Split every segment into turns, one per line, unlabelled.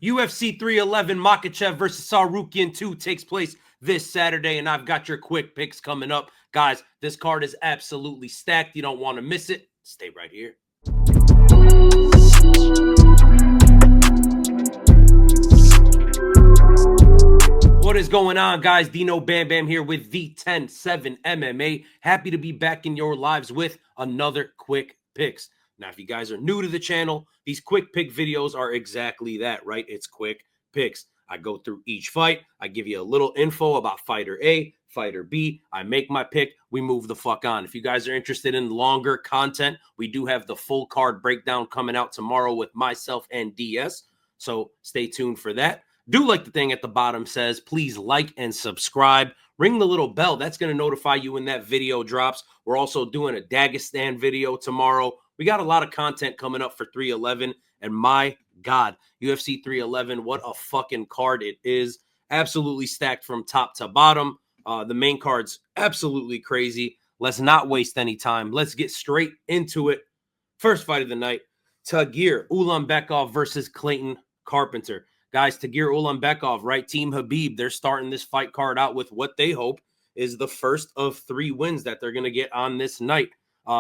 UFC 311 Makhachev versus Tsarukyan 2 takes place this Saturday, and I've got your quick picks coming up. Guys, this card is absolutely stacked. You don't want to miss it. Stay right here. What is going on, guys? Dino Bam Bam here with the 10-7 MMA. Happy to be back in your lives with another quick picks. Now, if you guys are new to the channel, these quick pick videos are exactly that, right? It's quick picks. I go through each fight. I give you a little info about fighter A, fighter B. I make my pick. We move the fuck on. If you guys are interested in longer content, we do have the full card breakdown coming out tomorrow with myself and DS. So stay tuned for that. Do like the thing at the bottom says, please like and subscribe. Ring the little bell. That's going to notify you when that video drops. We're also doing a Dagestan video tomorrow. We got a lot of content coming up for 311. And my God, UFC 311, what a fucking card it is. Absolutely stacked from top to bottom. The main card's absolutely crazy. Let's not waste any time. Let's get straight into it. First fight of the night, Tagir Ulanbekov versus Clayton Carpenter. Guys, Tagir Ulanbekov, right? Team Habib, they're starting this fight card out with what they hope is the first of 3 wins that they're going to get on this night.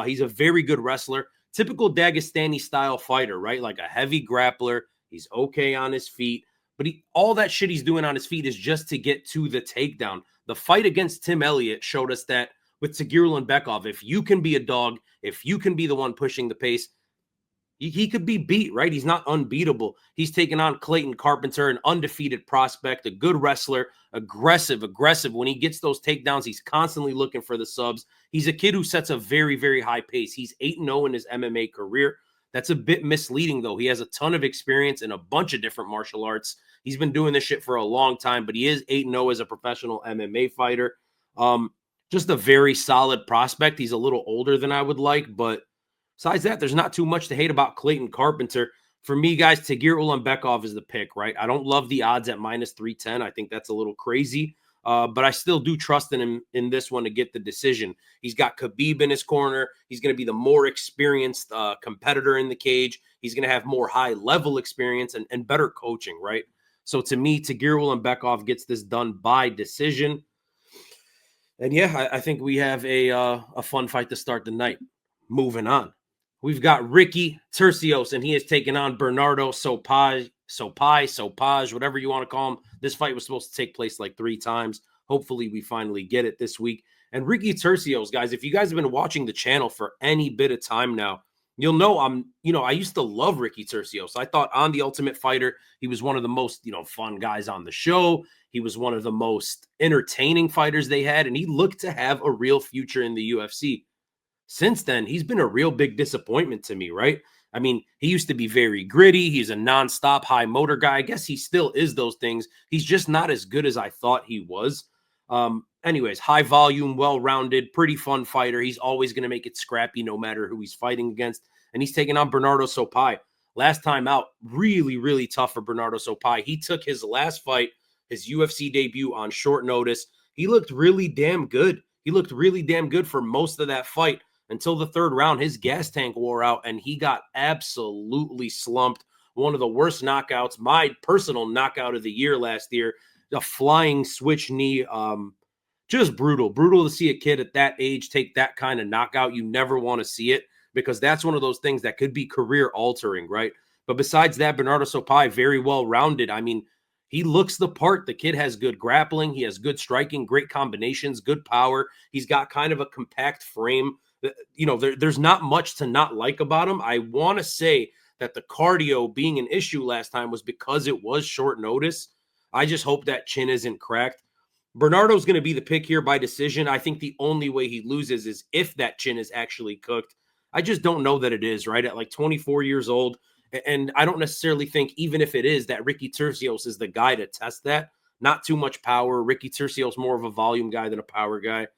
He's a very good wrestler. Typical Dagestani-style fighter, right? Like a heavy grappler. He's okay on his feet. But all that shit he's doing on his feet is just to get to the takedown. The fight against Tim Elliott showed us that with Tagir Ulanbekov, if you can be a dog, if you can be the one pushing the pace, he could be beat, right? He's not unbeatable. He's taking on Clayton Carpenter, an undefeated prospect, a good wrestler, aggressive. When he gets those takedowns, he's constantly looking for the subs. He's a kid who sets a very, very high pace. He's 8-0 in his MMA career. That's a bit misleading, though. He has a ton of experience in a bunch of different martial arts. He's been doing this shit for a long time, but he is 8-0 as a professional MMA fighter. Just a very solid prospect. He's a little older than I would like, but besides that, there's not too much to hate about Clayton Carpenter. For me, guys, Tagir Ulanbekov is the pick, right? I don't love the odds at minus 310. I think that's a little crazy, but I still do trust in him in this one to get the decision. He's got Khabib in his corner. He's going to be the more experienced competitor in the cage. He's going to have more high-level experience and better coaching, right? So to me, Tagir Ulanbekov gets this done by decision. And yeah, I think we have a fun fight to start the night. Moving on. We've got Ricky Turcios, and he is taking on Benardo Sopaj, whatever you want to call him. This fight was supposed to take place like 3 times. Hopefully, we finally get it this week. And Ricky Turcios, guys, if you guys have been watching the channel for any bit of time now, you'll know I used to love Ricky Turcios. I thought on The Ultimate Fighter, he was one of the most, fun guys on the show. He was one of the most entertaining fighters they had, and he looked to have a real future in the UFC. Since then, he's been a real big disappointment to me, right? I mean, he used to be very gritty. He's a nonstop high motor guy. I guess he still is those things. He's just not as good as I thought he was. Anyways, high volume, well-rounded, pretty fun fighter. He's always going to make it scrappy no matter who he's fighting against. And he's taking on Benardo Sopaj. Last time out, really, really tough for Benardo Sopaj. He took his last fight, his UFC debut, on short notice. He looked really damn good. He looked really damn good for most of that fight. Until the 3rd round, his gas tank wore out, and he got absolutely slumped. One of the worst knockouts, my personal knockout of the year last year, a flying switch knee. Just brutal. Brutal to see a kid at that age take that kind of knockout. You never want to see it because that's one of those things that could be career-altering, right? But besides that, Benardo Sopaj, very well-rounded. I mean, he looks the part. The kid has good grappling. He has good striking, great combinations, good power. He's got kind of a compact frame. There's not much to not like about him. I want to say that the cardio being an issue last time was because it was short notice. I just hope that chin isn't cracked. Bernardo's going to be the pick here by decision. I think the only way he loses is if that chin is actually cooked. I just don't know that it is, right? At like 24 years old. And I don't necessarily think, even if it is, that Ricky Turcios is the guy to test that. Not too much power. Ricky Turcios more of a volume guy than a power guy.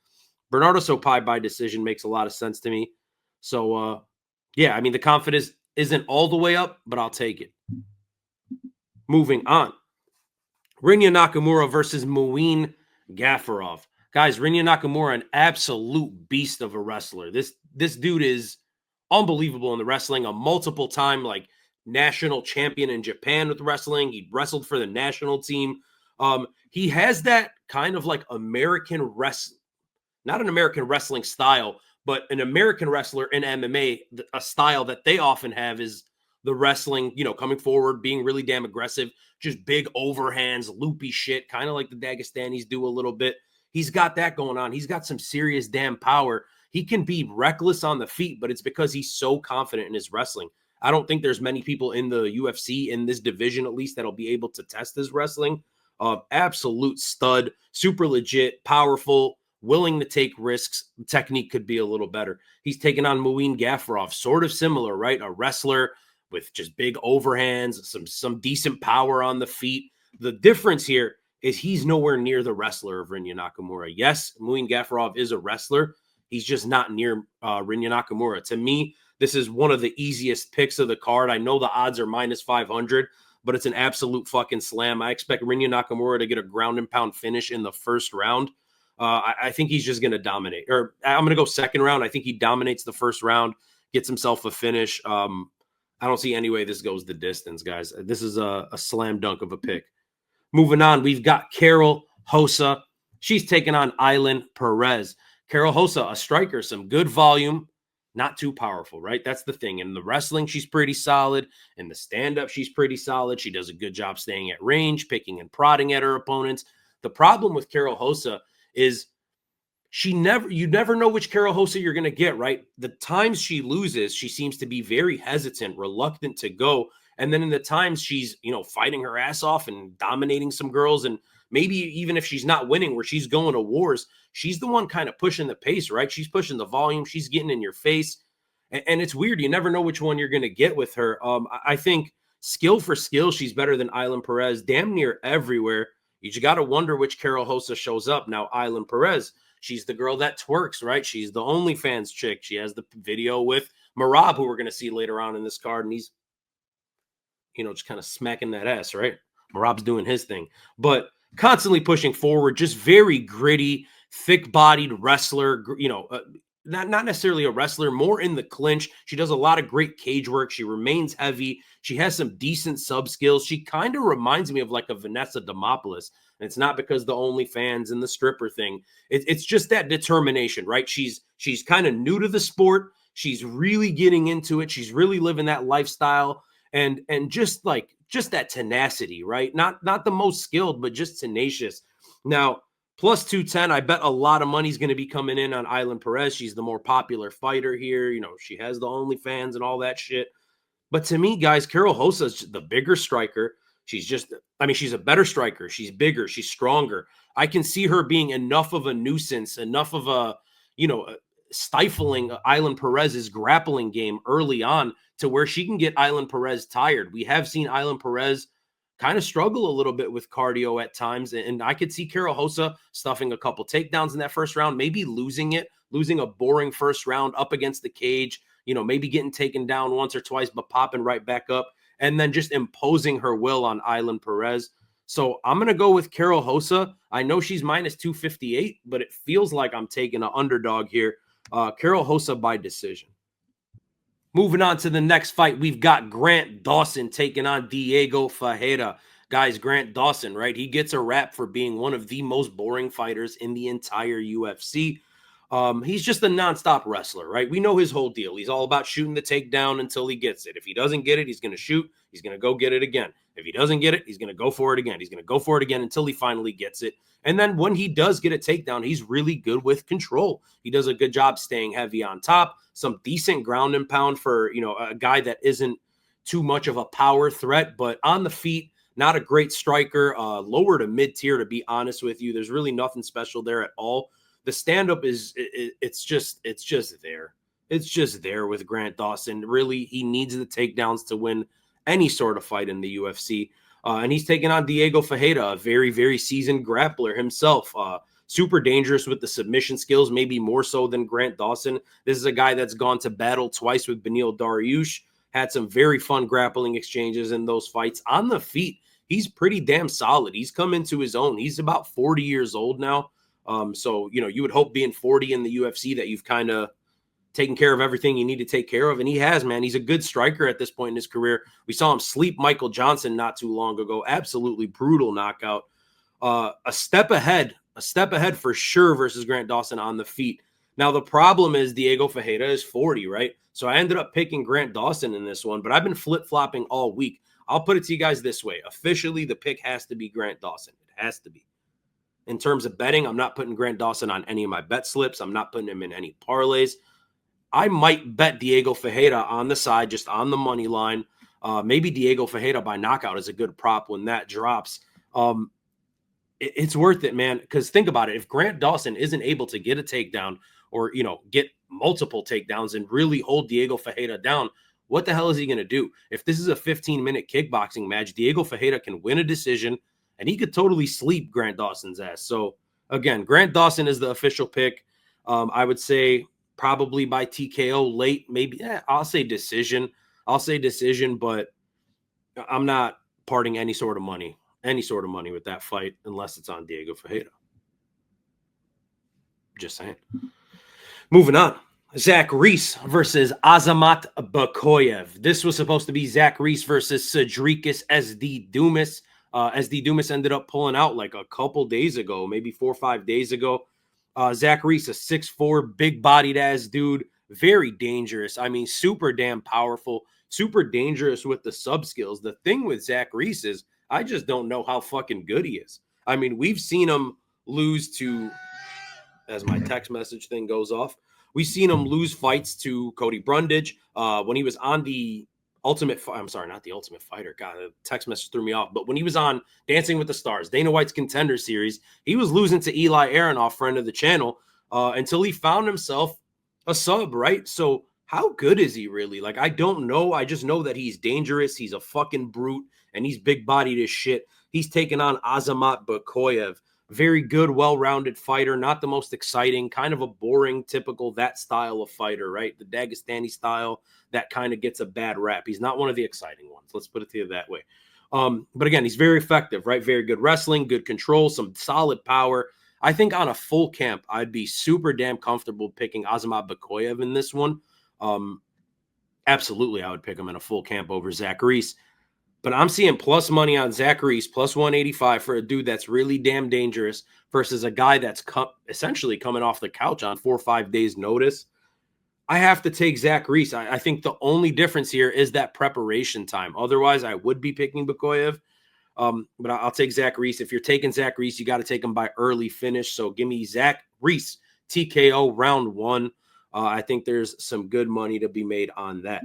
Benardo Sopaj by decision makes a lot of sense to me. So, yeah, I mean, the confidence isn't all the way up, but I'll take it. Moving on. Rinya Nakamura versus Muin Gafurov. Guys, Rinya Nakamura, an absolute beast of a wrestler. This dude is unbelievable in the wrestling, a multiple-time, national champion in Japan with wrestling. He wrestled for the national team. He has that kind of like American wrestling, not an American wrestling style, but an American wrestler in MMA, a style that they often have is the wrestling, coming forward, being really damn aggressive, just big overhands, loopy shit, kind of like the Dagestanis do a little bit. He's got that going on. He's got some serious damn power. He can be reckless on the feet, but it's because he's so confident in his wrestling. I don't think there's many people in the UFC, in this division at least, that'll be able to test his wrestling. Absolute stud, super legit, powerful, willing to take risks. Technique could be a little better. He's taken on Muin Gafurov, sort of similar, right? A wrestler with just big overhands, some decent power on the feet. The difference here is he's nowhere near the wrestler of Rinya Nakamura. Yes, Muin Gafurov is a wrestler. He's just not near Rinya Nakamura. To me, this is one of the easiest picks of the card. I know the odds are minus 500, but it's an absolute fucking slam. I expect Rinya Nakamura to get a ground and pound finish in the first round. I think he's just going to dominate. Or I'm going to go second round. I think he dominates the first round, gets himself a finish. I don't see any way this goes the distance, guys. This is a slam dunk of a pick. Moving on, we've got Carol Rosa. She's taking on Ailin Perez. Carol Rosa, a striker, some good volume, not too powerful, right? That's the thing. In the wrestling, she's pretty solid. In the stand-up, she's pretty solid. She does a good job staying at range, picking and prodding at her opponents. The problem with Carol Rosa is you never know which Carol Rosa you're going to get, right? The times she loses, she seems to be very hesitant, reluctant to go. And then in the times she's, fighting her ass off and dominating some girls, and maybe even if she's not winning, where she's going to wars, she's the one kind of pushing the pace, right? She's pushing the volume. She's getting in your face. And it's weird. You never know which one you're going to get with her. I think skill for skill, she's better than Ailin Perez damn near everywhere. You just got to wonder which Carol Rosa shows up. Now, Ailin Perez, she's the girl that twerks, right? She's the OnlyFans chick. She has the video with Merab, who we're going to see later on in this card. And he's, just kind of smacking that ass, right? Merab's doing his thing. But constantly pushing forward, just very gritty, thick-bodied wrestler, not necessarily a wrestler, more in the clinch. She does a lot of great cage work. She remains heavy. She has some decent sub skills. She kind of reminds me of like a Vanessa Demopoulos. And it's not because the OnlyFans and the stripper thing. It's just that determination, right? She's kind of new to the sport. She's really getting into it. She's really living that lifestyle. And just that tenacity, right? Not the most skilled, but just tenacious. Now, plus 210, I bet a lot of money's going to be coming in on Ailin Perez. She's the more popular fighter here. She has the OnlyFans and all that shit. But to me, guys, Carol Rosa is the bigger striker. She's a better striker. She's bigger. She's stronger. I can see her being enough of a nuisance, enough of a, stifling Ailin Perez's grappling game early on to where she can get Ailin Perez tired. We have seen Ailin Perez kind of struggle a little bit with cardio at times. And I could see Carol Rosa stuffing a couple takedowns in that first round, maybe losing a boring first round up against the cage, maybe getting taken down once or twice, but popping right back up and then just imposing her will on Ailin Perez. So I'm going to go with Carol Rosa. I know she's minus 258, but it feels like I'm taking an underdog here. Carol Rosa by decision. Moving on to the next fight, we've got Grant Dawson taking on Diego Ferreira. Guys, Grant Dawson, right? He gets a rap for being one of the most boring fighters in the entire UFC. He's just a nonstop wrestler, right? We know his whole deal. He's all about shooting the takedown until he gets it. If he doesn't get it, he's going to shoot. He's going to go get it again. If he doesn't get it, he's going to go for it again. He's going to go for it again until he finally gets it. And then when he does get a takedown, he's really good with control. He does a good job staying heavy on top, some decent ground and pound for, a guy that isn't too much of a power threat, but on the feet, not a great striker, lower to mid tier, to be honest with you. There's really nothing special there at all. The stand-up it's just there. It's just there with Grant Dawson. Really, he needs the takedowns to win any sort of fight in the UFC. And he's taking on Diego Ferreira, a very, very seasoned grappler himself. Super dangerous with the submission skills, maybe more so than Grant Dawson. This is a guy that's gone to battle twice with Beneil Dariush, had some very fun grappling exchanges in those fights. On the feet, he's pretty damn solid. He's come into his own. He's about 40 years old now. So, you would hope being 40 in the UFC that you've kind of, taking care of everything you need to take care of. And he has, man. He's a good striker at this point in his career. We saw him sleep Michael Johnson not too long ago. Absolutely brutal knockout. A step ahead for sure versus Grant Dawson on the feet. Now, the problem is Diego Ferreira is 40, right? So I ended up picking Grant Dawson in this one, but I've been flip-flopping all week. I'll put it to you guys this way. Officially, the pick has to be Grant Dawson. It has to be. In terms of betting, I'm not putting Grant Dawson on any of my bet slips. I'm not putting him in any parlays. I might bet Diego Ferreira on the side, just on the money line. Maybe Diego Ferreira by knockout is a good prop when that drops. It's worth it, man, because think about it. If Grant Dawson isn't able to get a takedown or, get multiple takedowns and really hold Diego Ferreira down, what the hell is he going to do? If this is a 15-minute kickboxing match, Diego Ferreira can win a decision, and he could totally sleep Grant Dawson's ass. So, again, Grant Dawson is the official pick. I would say probably by TKO late, maybe. I'll say decision. But I'm not parting any sort of money with that fight unless it's on Diego Ferreira. Just saying. Moving on. Zach Reese versus Azamat Bekoev. This was supposed to be Zach Reese versus Cedricus SD Dumas. SD Dumas ended up pulling out like a couple days ago, maybe 4 or 5 days ago. Zach Reese, a 6'4", big-bodied ass dude, very dangerous. I mean, super damn powerful, super dangerous with the sub skills. The thing with Zach Reese is I just don't know how fucking good he is. I mean, we've seen him lose to, as my text message thing goes off, we've seen him lose fights to Cody Brundage when he was on the not the Ultimate Fighter. God, the text message threw me off. But when he was on Dancing with the Stars, Dana White's Contender Series, he was losing to Eli Aronoff, friend of the channel, until he found himself a sub, right? So how good is he really? Like, I don't know. I just know that he's dangerous. He's a fucking brute, and he's big-bodied as shit. He's taking on Azamat Bekoev. Very good, well-rounded fighter. Not the most exciting, kind of a boring, typical that style of fighter, right? The Dagestani style that kind of gets a bad rap. He's not one of the exciting ones. Let's put it to you that way. But again, he's very effective, right? Very good wrestling, good control, some solid power. I think on a full camp, I'd be super damn comfortable picking Azamat Bekoev in this one. Absolutely, I would pick him in a full camp over Zach Reese. But I'm seeing plus money on Zach Reese, plus 185 for a dude that's really damn dangerous versus a guy that's essentially coming off the couch on 4 or 5 days' notice. I have to take Zach Reese. I think the only difference here is that preparation time. Otherwise, I would be picking Bekoev. But I'll take Zach Reese. If you're taking Zach Reese, you got to take him by early finish. So give me Zach Reese, TKO round 1. I think there's some good money to be made on that.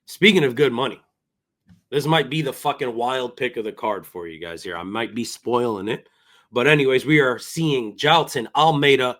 Speaking of good money, this might be the fucking wild pick of the card for you guys here. I might be spoiling it. But anyways, we are seeing Jailton Almeida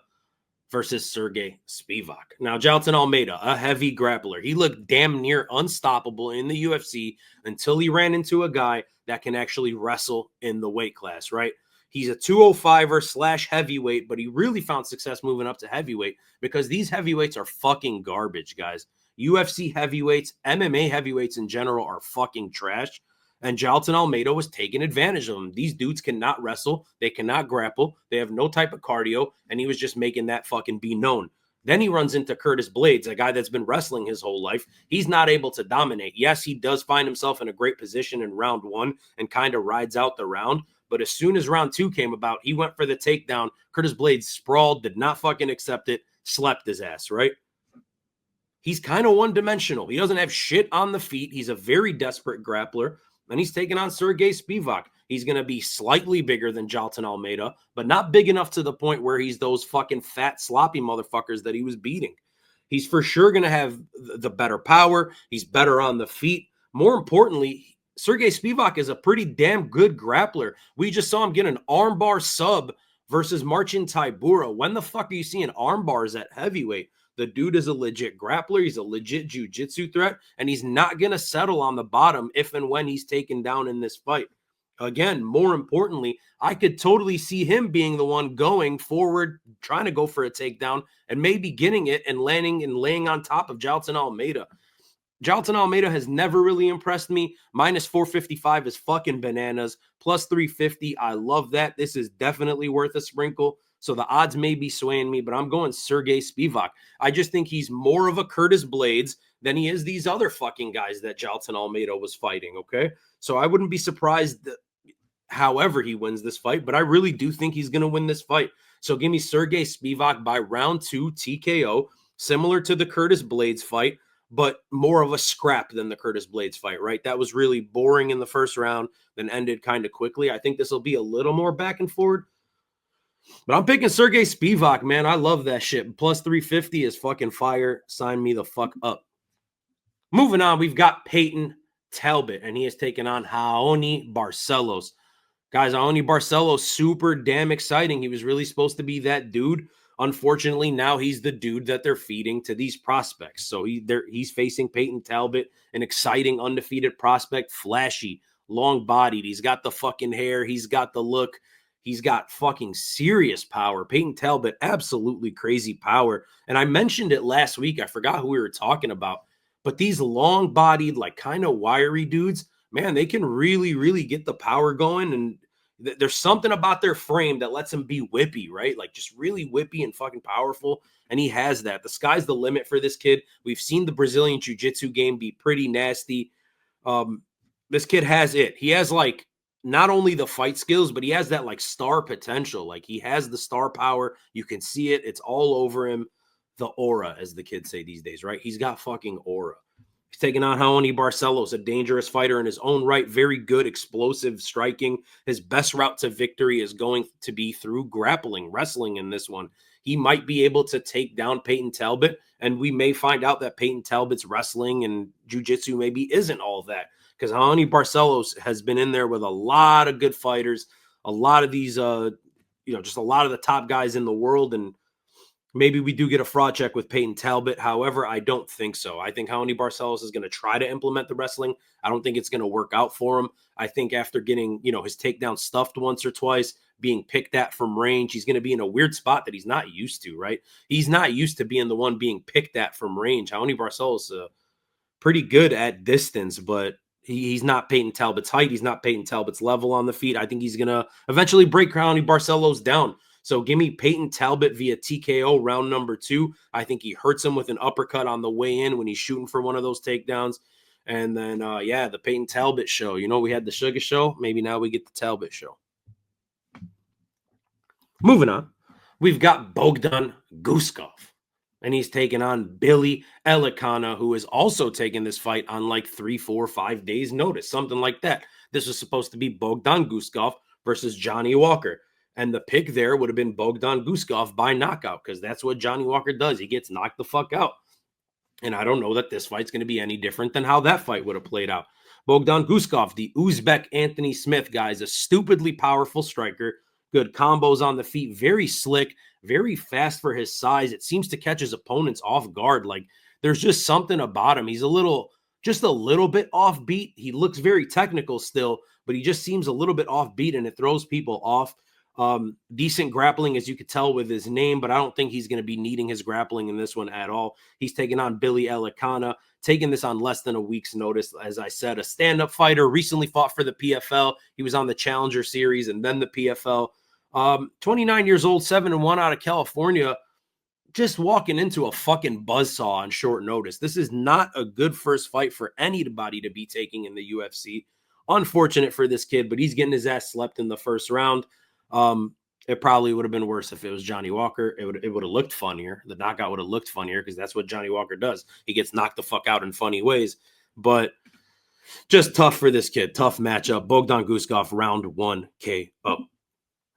versus Serghei Spivac. Now, Jailton Almeida, a heavy grappler. He looked damn near unstoppable in the UFC until he ran into a guy that can actually wrestle in the weight class, right? He's a 205er / heavyweight, but he really found success moving up to heavyweight because these heavyweights are fucking garbage, guys. UFC heavyweights, MMA heavyweights in general are fucking trash. And Jailton Almeida was taking advantage of them. These dudes cannot wrestle. They cannot grapple. They have no type of cardio. And he was just making that fucking be known. Then he runs into Curtis Blades, a guy that's been wrestling his whole life. He's not able to dominate. Yes, he does find himself in a great position in round 1 and kind of rides out the round. But as soon as round 2 came about, he went for the takedown. Curtis Blades sprawled, did not fucking accept it, slept his ass, right? He's kind of one-dimensional. He doesn't have shit on the feet. He's a very desperate grappler. And he's taking on Serghei Spivac. He's going to be slightly bigger than Jailton Almeida, but not big enough to the point where he's those fucking fat, sloppy motherfuckers that he was beating. He's for sure going to have the better power. He's better on the feet. More importantly, Serghei Spivac is a pretty damn good grappler. We just saw him get an armbar sub versus Marcin Tybura. When the fuck are you seeing arm bars at heavyweight? The dude is a legit grappler. He's a legit jiu-jitsu threat, and he's not going to settle on the bottom if and when he's taken down in this fight. Again, more importantly, I could totally see him being the one going forward, trying to go for a takedown, and maybe getting it and landing and laying on top of Jailton Almeida. Jailton Almeida has never really impressed me. Minus 455 is fucking bananas. Plus 350, I love that. This is definitely worth a sprinkle. So the odds may be swaying me, but I'm going Serghei Spivac. I just think he's more of a Curtis Blades than he is these other fucking guys that Jailton Almeida was fighting, okay? So I wouldn't be surprised however he wins this fight, but I really do think he's going to win this fight. So give me Serghei Spivac by round 2 TKO, similar to the Curtis Blades fight, but more of a scrap than the Curtis Blades fight, right? That was really boring in the first round, then ended kind of quickly. I think this will be a little more back and forward. But I'm picking Serghei Spivac, man. I love that shit. Plus 350 is fucking fire. Sign me the fuck up. Moving on, we've got Peyton Talbott, and he is taking on Raoni Barcelos. Guys, Raoni Barcelos, super damn exciting. He was really supposed to be that dude. Unfortunately, now he's the dude that they're feeding to these prospects. So he's facing Peyton Talbott, an exciting, undefeated prospect, flashy, long-bodied. He's got the fucking hair. He's got the look. He's got fucking serious power. Peyton Talbott, absolutely crazy power. And I mentioned it last week. I forgot who we were talking about. But these long-bodied, like kind of wiry dudes, man, they can really, really get the power going. And there's something about their frame that lets them be whippy, right? Like just really whippy and fucking powerful. And he has that. The sky's the limit for this kid. We've seen the Brazilian jiu-jitsu game be pretty nasty. This kid has it. He has like not only the fight skills, but he has that like star potential. Like he has the star power. You can see it. It's all over him. The aura, as the kids say these days, right? He's got fucking aura. He's taking on Raoni Barcelos, a dangerous fighter in his own right. Very good, explosive striking. His best route to victory is going to be through grappling, wrestling in this one. He might be able to take down Peyton Talbott, and we may find out that Peyton Talbott's wrestling and jiu-jitsu maybe isn't all that, because Raoni Barcelos has been in there with a lot of good fighters, a lot of these, just a lot of the top guys in the world, and maybe we do get a fraud check with Peyton Talbott. However, I don't think so. I think Raoni Barcelos is going to try to implement the wrestling. I don't think it's going to work out for him. I think after getting, his takedown stuffed once or twice, being picked at from range, he's going to be in a weird spot that he's not used to, right? He's not used to being the one being picked at from range. Raoni Barcelos is pretty good at distance, but he's not Peyton Talbott's height. He's not Peyton Talbott's level on the feet. I think he's going to eventually break Raoni Barcelos down. So give me Peyton Talbott via TKO round number 2. I think he hurts him with an uppercut on the way in when he's shooting for one of those takedowns. And then, the Peyton Talbott show. We had the Sugar show. Maybe now we get the Talbott show. Moving on, we've got Bogdan Guskov. And he's taking on Billy Elikana, who is also taking this fight on like 3, 4, 5 days notice, something like that. This was supposed to be Bogdan Guskov versus Johnny Walker. And the pick there would have been Bogdan Guskov by knockout, because that's what Johnny Walker does. He gets knocked the fuck out. And I don't know that this fight's going to be any different than how that fight would have played out. Bogdan Guskov, the Uzbek Anthony Smith guy, is a stupidly powerful striker. Good combos on the feet, very slick, very fast for his size. It seems to catch his opponents off guard. Like there's just something about him. He's just a little bit offbeat. He looks very technical still, but he just seems a little bit offbeat, and it throws people off. Decent grappling, as you could tell with his name, but I don't think he's going to be needing his grappling in this one at all. He's taking on Billy Elikana, taking this on less than a week's notice. As I said, a stand-up fighter, recently fought for the PFL. He was on the Challenger Series and then the PFL. 29 years old, 7-1 out of California, just walking into a fucking buzzsaw on short notice. This is not a good first fight for anybody to be taking in the UFC. Unfortunate for this kid, but he's getting his ass slept in the first round. It probably would have been worse if it was Johnny Walker. It would have looked funnier. The knockout would have looked funnier, because that's what Johnny Walker does. He gets knocked the fuck out in funny ways. But just tough for this kid. Tough matchup. Bogdan Guskov, round 1 KO.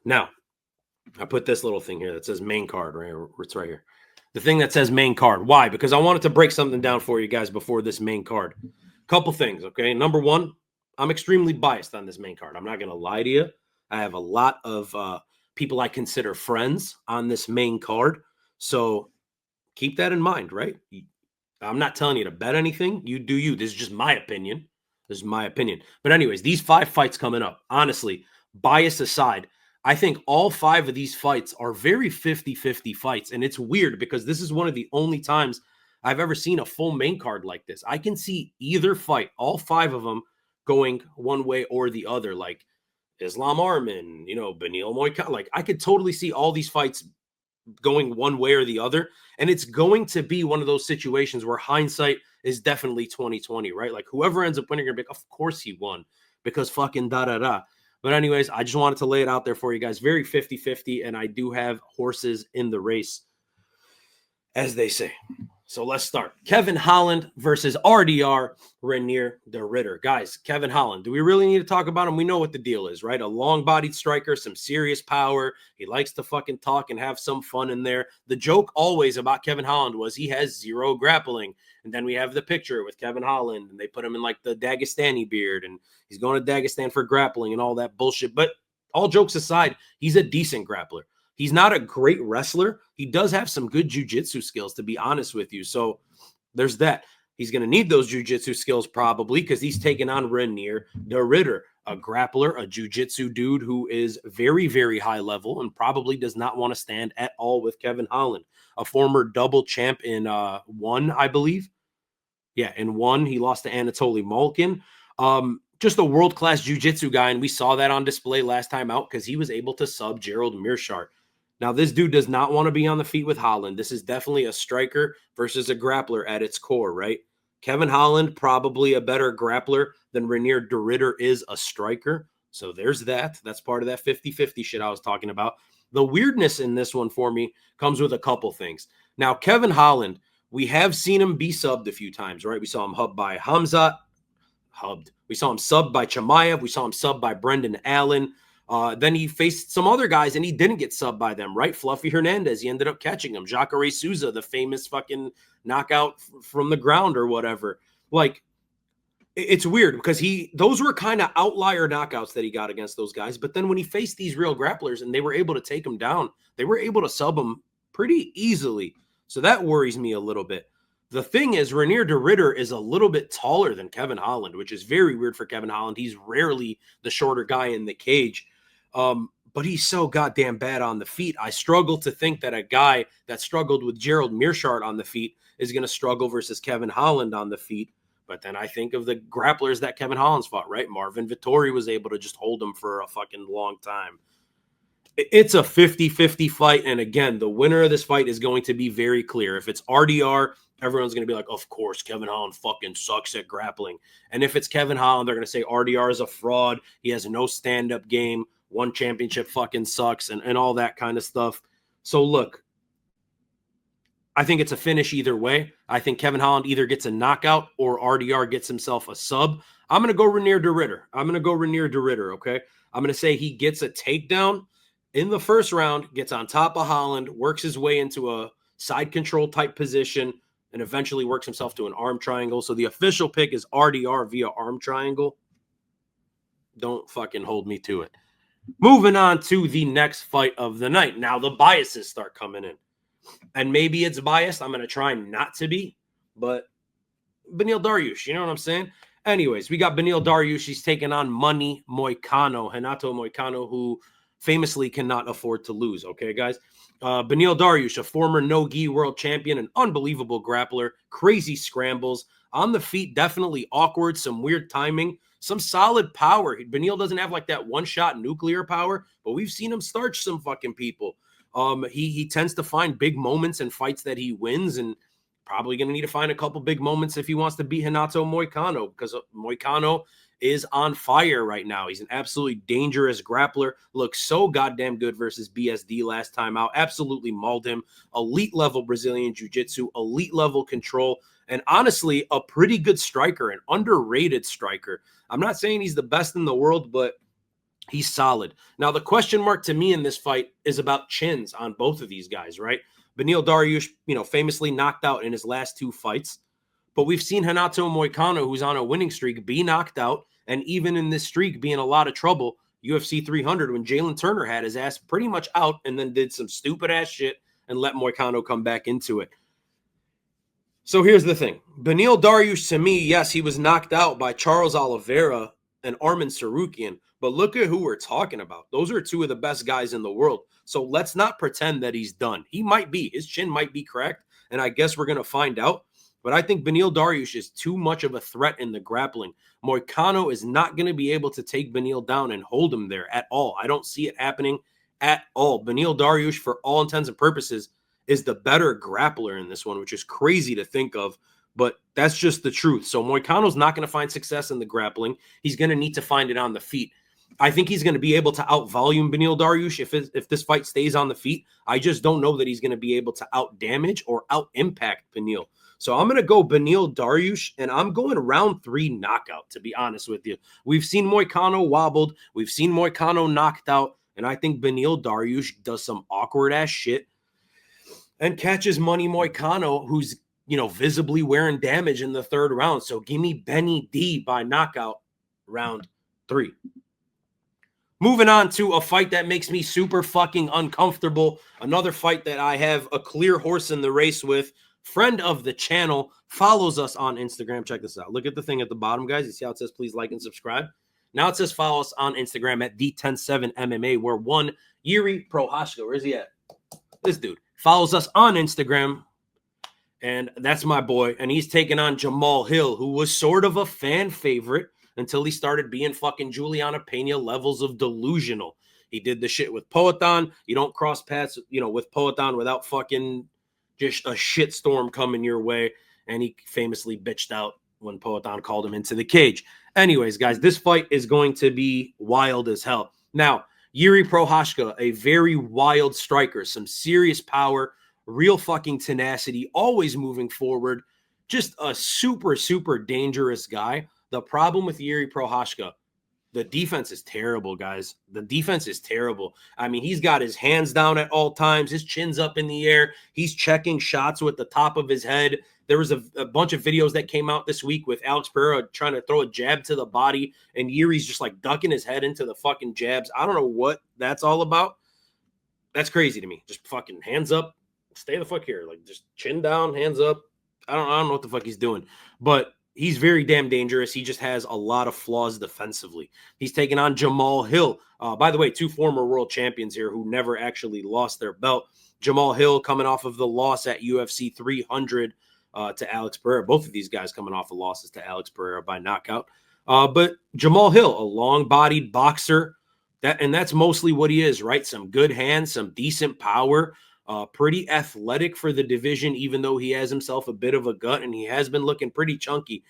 Now, I put this little thing here that says main card, right? It's right here. The thing that says main card. Why? Because I wanted to break something down for you guys before this main card. Couple things, okay? Number one, I'm extremely biased on this main card. I'm not going to lie to you. I have a lot of people I consider friends on this main card. So keep that in mind, right? I'm not telling you to bet anything. You do you. This is just my opinion. But anyways, these 5 fights coming up, honestly, bias aside, I think all 5 of these fights are very 50-50 fights. And it's weird, because this is one of the only times I've ever seen a full main card like this. I can see either fight, all 5 of them, going one way or the other. Like, Islam Arman, Beneil Moicano. Like, I could totally see all these fights going one way or the other. And it's going to be one of those situations where hindsight is definitely 2020, right? Like, whoever ends up winning, you're gonna be like, of course he won because fucking da-da-da. But anyways, I just wanted to lay it out there for you guys. Very 50-50, and I do have horses in the race, as they say. So let's start. Kevin Holland versus RDR Reinier de Ridder. Guys, Kevin Holland, do we really need to talk about him? We know what the deal is, right? A long-bodied striker, some serious power. He likes to fucking talk and have some fun in there. The joke always about Kevin Holland was he has zero grappling. And then we have the picture with Kevin Holland, and they put him in like the Dagestani beard, and he's going to Dagestan for grappling and all that bullshit. But all jokes aside, he's a decent grappler. He's not a great wrestler. He does have some good jiu-jitsu skills, to be honest with you. So there's that. He's going to need those jiu-jitsu skills probably because he's taking on Reinier de Ridder, a grappler, a jiu-jitsu dude who is very, very high level and probably does not want to stand at all with Kevin Holland, a former double champ in one, I believe. Yeah, in one, he lost to Anatoly Malkin. Just a world-class jiu-jitsu guy, and we saw that on display last time out because he was able to sub Gerald Meerschaert. Now, this dude does not want to be on the feet with Holland. This is definitely a striker versus a grappler at its core, right? Kevin Holland, probably a better grappler than Reinier de Ridder is a striker. So there's that. That's part of that 50-50 shit I was talking about. The weirdness in this one for me comes with a couple things. Now, Kevin Holland, we have seen him be subbed a few times, right? We saw him hubbed by Hamzat. We saw him subbed by Chimaev. We saw him subbed by Brendan Allen. Then he faced some other guys, and he didn't get subbed by them, right? Fluffy Hernandez, he ended up catching him. Jacare Souza, the famous fucking knockout from the ground or whatever. Like, it's weird because those were kind of outlier knockouts that he got against those guys. But then when he faced these real grapplers and they were able to take him down, they were able to sub him pretty easily. So that worries me a little bit. The thing is, Reinier de Ridder is a little bit taller than Kevin Holland, which is very weird for Kevin Holland. He's rarely the shorter guy in the cage. But he's so goddamn bad on the feet. I struggle to think that a guy that struggled with Gerald Meerschaert on the feet is going to struggle versus Kevin Holland on the feet. But then I think of the grapplers that Kevin Holland's fought, right? Marvin Vittori was able to just hold him for a fucking long time. It's a 50-50 fight. And again, the winner of this fight is going to be very clear. If it's RDR, everyone's going to be like, of course, Kevin Holland fucking sucks at grappling. And if it's Kevin Holland, they're going to say RDR is a fraud. He has no stand-up game. One championship fucking sucks and all that kind of stuff. So look, I think it's a finish either way. I think Kevin Holland either gets a knockout or RDR gets himself a sub. I'm going to go Reinier de Ridder. Okay? I'm going to say he gets a takedown in the first round, gets on top of Holland, works his way into a side control type position, and eventually works himself to an arm triangle. So the official pick is RDR via arm triangle. Don't fucking hold me to it. Moving on to the next fight of the night. Now the biases start coming in. And maybe it's biased. I'm going to try not to be. But Beneil Dariush, you know what I'm saying? Anyways, we got Beneil Dariush. He's taking on Money Moicano, Renato Moicano, who famously cannot afford to lose. Okay, guys? Beneil Dariush, a former no-gi world champion, an unbelievable grappler, crazy scrambles. On the feet, definitely awkward, some weird timing. Some solid power. Beneil doesn't have like that one-shot nuclear power, but we've seen him starch some fucking people. He tends to find big moments in fights that he wins, and probably going to need to find a couple big moments if he wants to beat Renato Moicano, because Moicano is on fire right now. He's an absolutely dangerous grappler. Looks so goddamn good versus BSD last time out. Absolutely mauled him. Elite level Brazilian jiu-jitsu, elite level control, and honestly, a pretty good striker, an underrated striker. I'm not saying he's the best in the world, but he's solid. Now, the question mark to me in this fight is about chins on both of these guys, right? Beneil Dariush, famously knocked out in his last two fights. But we've seen Renato Moicano, who's on a winning streak, be knocked out. And even in this streak, be in a lot of trouble. UFC 300, when Jailton Turner had his ass pretty much out and then did some stupid-ass shit and let Moicano come back into it. So here's the thing. Beneil Dariush, to me, yes, he was knocked out by Charles Oliveira and Arman Tsarukyan, but look at who we're talking about. Those are two of the best guys in the world. So let's not pretend that he's done. He might be. His chin might be cracked, and I guess we're going to find out. but I think Beneil Dariush is too much of a threat in the grappling. Moicano is not going to be able to take Beneil down and hold him there at all. I don't see it happening at all. Beneil Dariush, for all intents and purposes, is the better grappler in this one, which is crazy to think of, but that's just the truth. So Moicano's not going to find success in the grappling. He's going to need to find it on the feet. I think he's going to be able to out-volume Beneil Dariush if this fight stays on the feet. I just don't know that he's going to be able to out-damage or out-impact Beneil. So I'm going to go Beneil Dariush, and I'm going round 3 knockout, to be honest with you. We've seen Moicano wobbled. We've seen Moicano knocked out, and I think Beneil Dariush does some awkward-ass shit and catches Money Moicano, who's, visibly wearing damage in the 3rd round. So give me Benny D by knockout round 3. Moving on to a fight that makes me super fucking uncomfortable. Another fight that I have a clear horse in the race with. Friend of the channel, follows us on Instagram. Check this out. Look at the thing at the bottom, guys. You see how it says please like and subscribe? Now it says follow us on Instagram at D107MMA, where one Yuri Prohashka, where is he at? This dude follows us on Instagram. And that's my boy. And he's taking on Jamal Hill, who was sort of a fan favorite until he started being fucking Juliana Pena levels of delusional. He did the shit with Poatan. You don't cross paths, with Poatan without fucking just a shitstorm coming your way. And he famously bitched out when Poatan called him into the cage. Anyways, guys, this fight is going to be wild as hell. Now, Yuri Prohashka, a very wild striker, some serious power, real fucking tenacity, always moving forward, just a super, super dangerous guy. The problem with Yuri Prohashka, the defense is terrible, guys. The defense is terrible. I mean, he's got his hands down at all times. His chin's up in the air. He's checking shots with the top of his head. There was a bunch of videos that came out this week with Alex Pereira trying to throw a jab to the body, and Yuri's just like ducking his head into the fucking jabs. I don't know what that's all about. That's crazy to me. Just fucking hands up. Stay the fuck here. Like, just chin down, hands up. I don't know what the fuck he's doing. But he's very damn dangerous. He just has a lot of flaws defensively. He's taking on Jamal Hill. By the way, 2 former world champions here who never actually lost their belt. Jamal Hill coming off of the loss at UFC 300 to Alex Pereira. Both of these guys coming off of losses to Alex Pereira by knockout. But Jamal Hill, a long-bodied boxer, that's mostly what he is, right? Some good hands, some decent power. Pretty athletic for the division, even though he has himself a bit of a gut, and he has been looking pretty chunky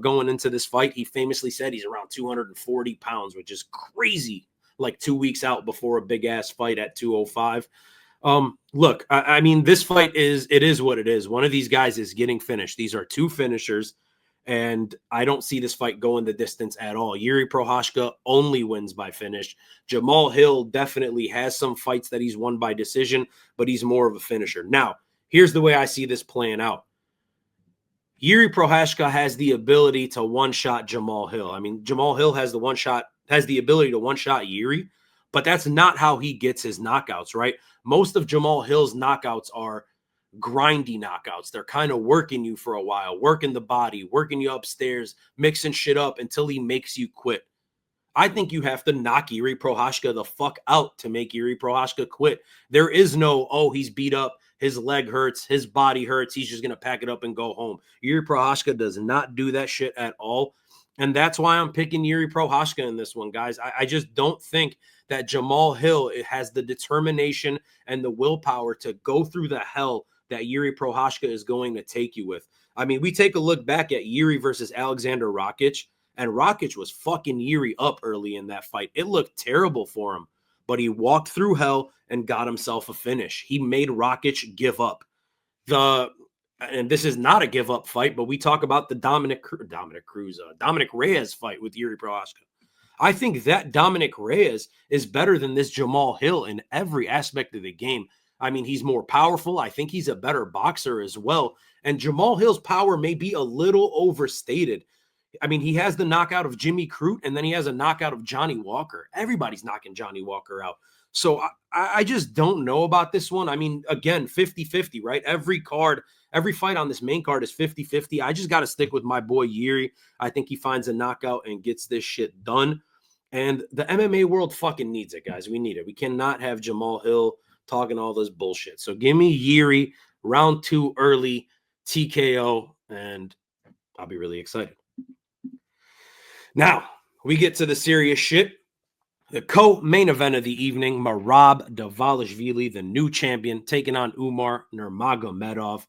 going into this fight. He famously said he's around 240 pounds, which is crazy, like 2 weeks out before a big-ass fight at 205. Look, I mean, this fight is what it is. One of these guys is getting finished. These are 2 finishers, and I don't see this fight going the distance at all. Yuri Prohashka only wins by finish. Jamal Hill definitely has some fights that he's won by decision, but he's more of a finisher. Now, here's the way I see this playing out. Yuri Prohashka has the ability to one-shot Jamal Hill. I mean, Jamal Hill has the ability to one-shot Yuri, but that's not how he gets his knockouts, right? Most of Jamal Hill's knockouts are grindy knockouts. They're kind of working you for a while, working the body, working you upstairs, mixing shit up until he makes you quit. I think you have to knock Yuri Prohashka the fuck out to make Yuri Prohashka quit. There is no, oh, he's beat up, his leg hurts, his body hurts, he's just going to pack it up and go home. Yuri Prohashka does not do that shit at all. And that's why I'm picking Yuri Prohashka in this one, guys. I just don't think that Jamal Hill has the determination and the willpower to go through the hell that Yuri Prohashka is going to take you with. I mean, we take a look back at Yuri versus Alexander Rakic, and Rakic was fucking Yuri up early in that fight. It looked terrible for him, but he walked through hell and got himself a finish. He made Rakic give up. And this is not a give up fight, but we talk about the Dominic Reyes fight with Yuri Prohashka. I think that Dominic Reyes is better than this Jamal Hill in every aspect of the game. I mean, he's more powerful. I think he's a better boxer as well. And Jamal Hill's power may be a little overstated. I mean, he has the knockout of Jimmy Crute, and then he has a knockout of Johnny Walker. Everybody's knocking Johnny Walker out. So I just don't know about this one. I mean, again, 50-50, right? Every fight on this main card is 50-50. I just got to stick with my boy Yuri. I think he finds a knockout and gets this shit done. And the MMA world fucking needs it, guys. We need it. We cannot have Jamal Hill talking all this bullshit. So give me Yuri, round 2 early, TKO, and I'll be really excited. Now, we get to the serious shit. The co-main event of the evening, Merab Dvalishvili, the new champion, taking on Umar Nurmagomedov.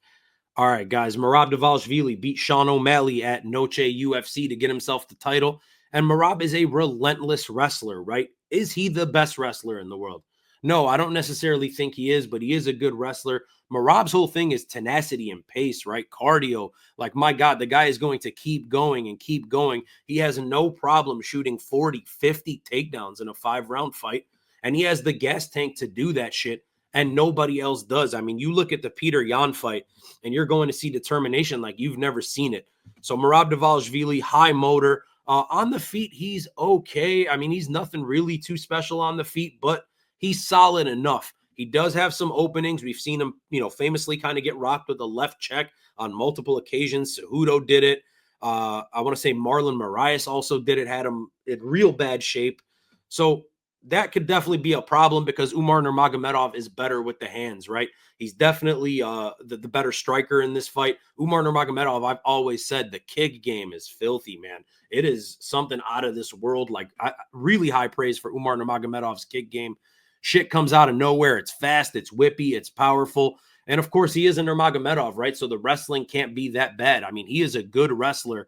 All right, guys, Merab Dvalishvili beat Sean O'Malley at Noche UFC to get himself the title. And Merab is a relentless wrestler, right? Is he the best wrestler in the world? No, I don't necessarily think he is, but he is a good wrestler. Merab's whole thing is tenacity and pace, right? Cardio. Like, my God, the guy is going to keep going and keep going. He has no problem shooting 40, 50 takedowns in a 5-round fight. And he has the gas tank to do that shit. And nobody else does. I mean, you look at the Peter Yan fight, and you're going to see determination like you've never seen it. So Merab Dvalishvili, high motor. On the feet, he's okay. I mean, he's nothing really too special on the feet, but he's solid enough. He does have some openings. We've seen him, famously kind of get rocked with a left check on multiple occasions. Cejudo did it. I want to say Marlon Moraes also did it, had him in real bad shape. So that could definitely be a problem because Umar Nurmagomedov is better with the hands, right? He's definitely the better striker in this fight. Umar Nurmagomedov, I've always said the kick game is filthy, man. It is something out of this world. Like, really high praise for Umar Nurmagomedov's kick game. Shit comes out of nowhere. It's fast, it's whippy, it's powerful. And of course, he is a Nurmagomedov, right? So the wrestling can't be that bad. I mean, he is a good wrestler.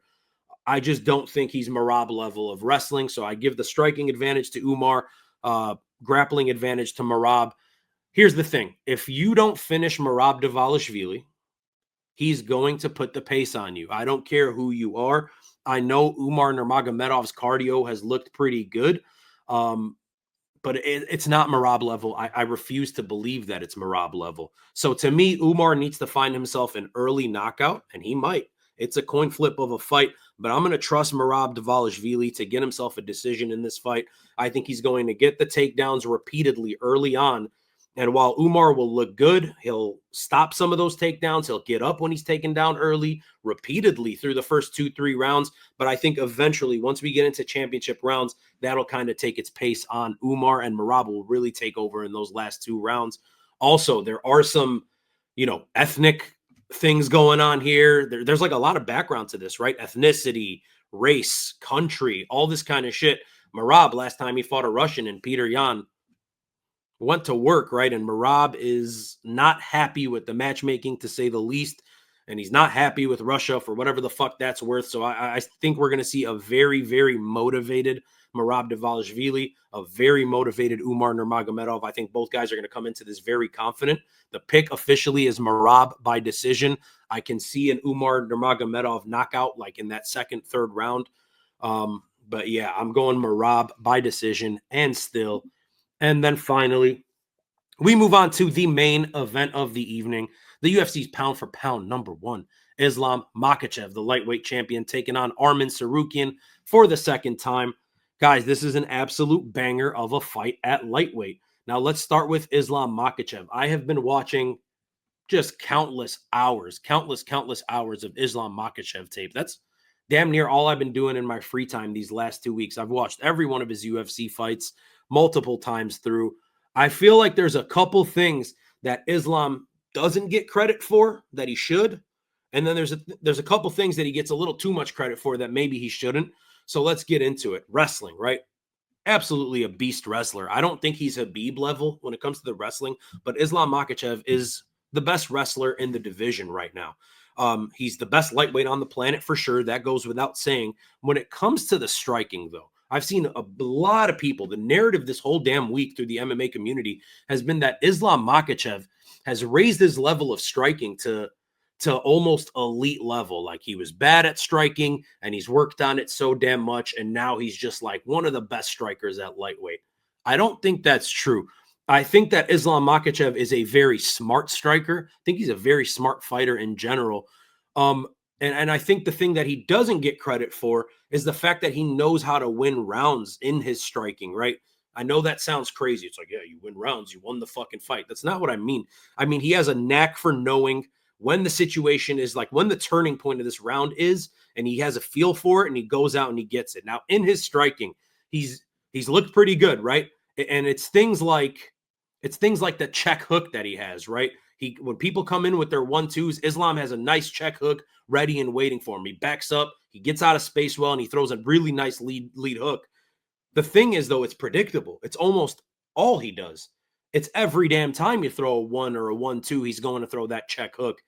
I just don't think he's Merab level of wrestling. So I give the striking advantage to Umar, grappling advantage to Merab. Here's the thing. If you don't finish Merab Dvalishvili, he's going to put the pace on you. I don't care who you are. I know Umar Nurmagomedov's cardio has looked pretty good, but it's not Merab level. I refuse to believe that it's Merab level. So to me, Umar needs to find himself an early knockout, and he might. It's a coin flip of a fight, but I'm going to trust Merab Dvalishvili to get himself a decision in this fight. I think he's going to get the takedowns repeatedly early on. And while Umar will look good, he'll stop some of those takedowns. He'll get up when he's taken down early, repeatedly through the first 2-3 rounds. But I think eventually, once we get into championship rounds, that'll kind of take its pace on Umar, and Merab will really take over in those last 2 rounds. Also, there are some, ethnic things going on here. There's like a lot of background to this, right? Ethnicity, race, country, all this kind of shit. Merab, last time he fought a Russian, and Peter Yan went to work, right? And Merab is not happy with the matchmaking, to say the least. And he's not happy with Russia for whatever the fuck that's worth. So I think we're going to see a very, very motivated Merab Dvalishvili, a very motivated Umar Nurmagomedov. I think both guys are going to come into this very confident. The pick officially is Merab by decision. I can see an Umar Nurmagomedov knockout like in that second, third round. But yeah, I'm going Merab by decision and still. And then finally, we move on to the main event of the evening. The UFC's pound for pound number 1, Islam Makhachev, the lightweight champion, taking on Arman Tsarukyan for the second time. Guys, this is an absolute banger of a fight at lightweight. Now, let's start with Islam Makhachev. I have been watching just countless hours of Islam Makhachev tape. That's damn near all I've been doing in my free time these last 2 weeks. I've watched every one of his UFC fights multiple times through. I feel like there's a couple things that Islam doesn't get credit for that he should. And then there's a couple things that he gets a little too much credit for that maybe he shouldn't. So let's get into it. Wrestling, right? Absolutely a beast wrestler. I don't think he's Habib level when it comes to the wrestling, but Islam Makhachev is the best wrestler in the division right now. He's the best lightweight on the planet for sure. That goes without saying. When it comes to the striking, though, I've seen a lot of people, the narrative this whole damn week through the MMA community has been that Islam Makhachev has raised his level of striking to almost elite level. Like, he was bad at striking and he's worked on it so damn much. And now he's just like one of the best strikers at lightweight. I don't think that's true. I think that Islam Makhachev is a very smart striker. I think he's a very smart fighter in general. And I think the thing that he doesn't get credit for is the fact that he knows how to win rounds in his striking, right? I know that sounds crazy. It's like, yeah, you win rounds, you won the fucking fight. That's not what I mean. I mean, he has a knack for knowing when the situation is, like, when the turning point of this round is, and he has a feel for it, and he goes out and he gets it. Now, in his striking, he's looked pretty good, right? And it's things like the check hook that he has, right? When people come in with their 1-2s, Islam has a nice check hook ready and waiting for him. He backs up, he gets out of space well, and he throws a really nice lead hook. The thing is, though, it's predictable. It's almost all he does. It's every damn time you throw a 1 or a 1-2, he's going to throw that check hook.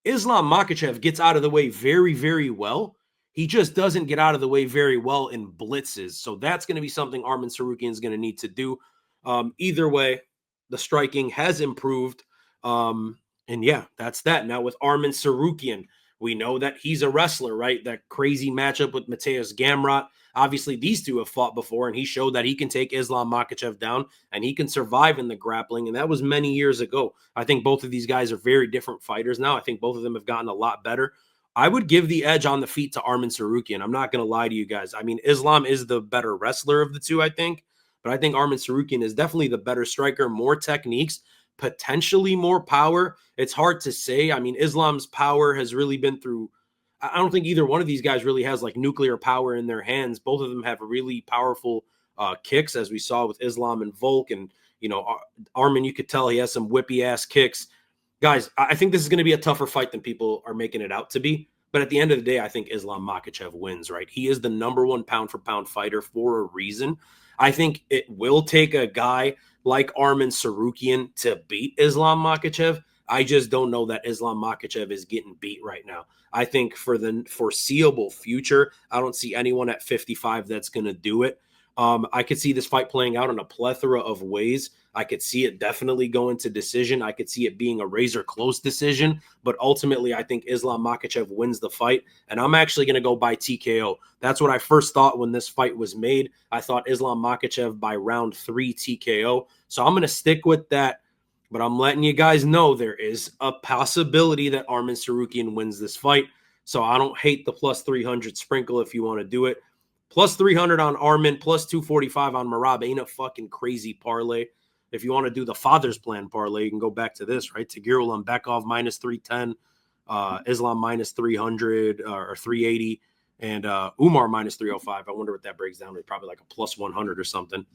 Islam Makhachev gets out of the way very, very well. He just doesn't get out of the way very well in blitzes. So that's going to be something Arman Tsarukyan is going to need to do. Either way, the striking has improved. And yeah, that's that. Now with Arman Tsarukyan, we know that he's a wrestler, right? That crazy matchup with Mateusz Gamrot. Obviously, these two have fought before, and he showed that he can take Islam Makhachev down, and he can survive in the grappling, and that was many years ago. I think both of these guys are very different fighters now. I think both of them have gotten a lot better. I would give the edge on the feet to Arman Tsarukyan. I'm not going to lie to you guys. I mean, Islam is the better wrestler of the two, I think, but I think Arman Tsarukyan is definitely the better striker, more techniques, potentially more power. It's hard to say. I mean, Islam's power has really been through – I don't think either one of these guys really has like nuclear power in their hands. Both of them have really powerful kicks, as we saw with Islam and Volk. And, you know, Arman, you could tell he has some whippy ass kicks. Guys, I think this is going to be a tougher fight than people are making it out to be. But at the end of the day, I think Islam Makhachev wins, right? He is the #1 pound for pound fighter for a reason. I think it will take a guy like Arman Tsarukyan to beat Islam Makhachev. I just don't know that Islam Makhachev is getting beat right now. I think for the foreseeable future, I don't see anyone at 55 that's going to do it. I could see this fight playing out in a plethora of ways. I could see it definitely going to decision. I could see it being a razor close decision. But ultimately, I think Islam Makhachev wins the fight. And I'm actually going to go by TKO. That's what I first thought when this fight was made. I thought Islam Makhachev by round 3 TKO. So I'm going to stick with that. But I'm letting you guys know there is a possibility that Arman Tsarukyan wins this fight. So I don't hate the plus 300 sprinkle if you want to do it. Plus 300 on Arman, plus 245 on Merab. Ain't a fucking crazy parlay. If you want to do the father's plan parlay, you can go back to this, right? Tagir Ulanbekov minus 310, Islam minus 300 or 380, and Umar minus 305. I wonder what that breaks down to. Probably like a plus 100 or something.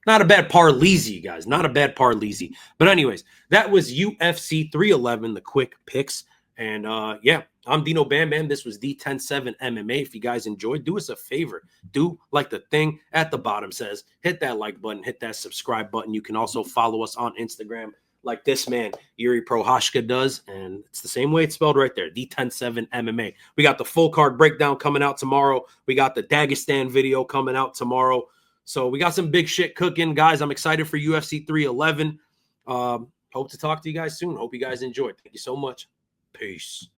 Not a bad parleezy, guys. Not a bad parleezy. But anyways, that was UFC 311, the quick picks. And yeah, I'm Dino Bam Bam. This was D107 MMA. If you guys enjoyed, do us a favor. Do like the thing at the bottom says. Hit that like button. Hit that subscribe button. You can also follow us on Instagram like this man, Yuri Prohashka, does. And it's the same way it's spelled right there, D107 MMA. We got the full card breakdown coming out tomorrow. We got the Dagestan video coming out tomorrow. So we got some big shit cooking, guys. I'm excited for UFC 311. Hope to talk to you guys soon. Hope you guys enjoyed. Thank you so much. Peace.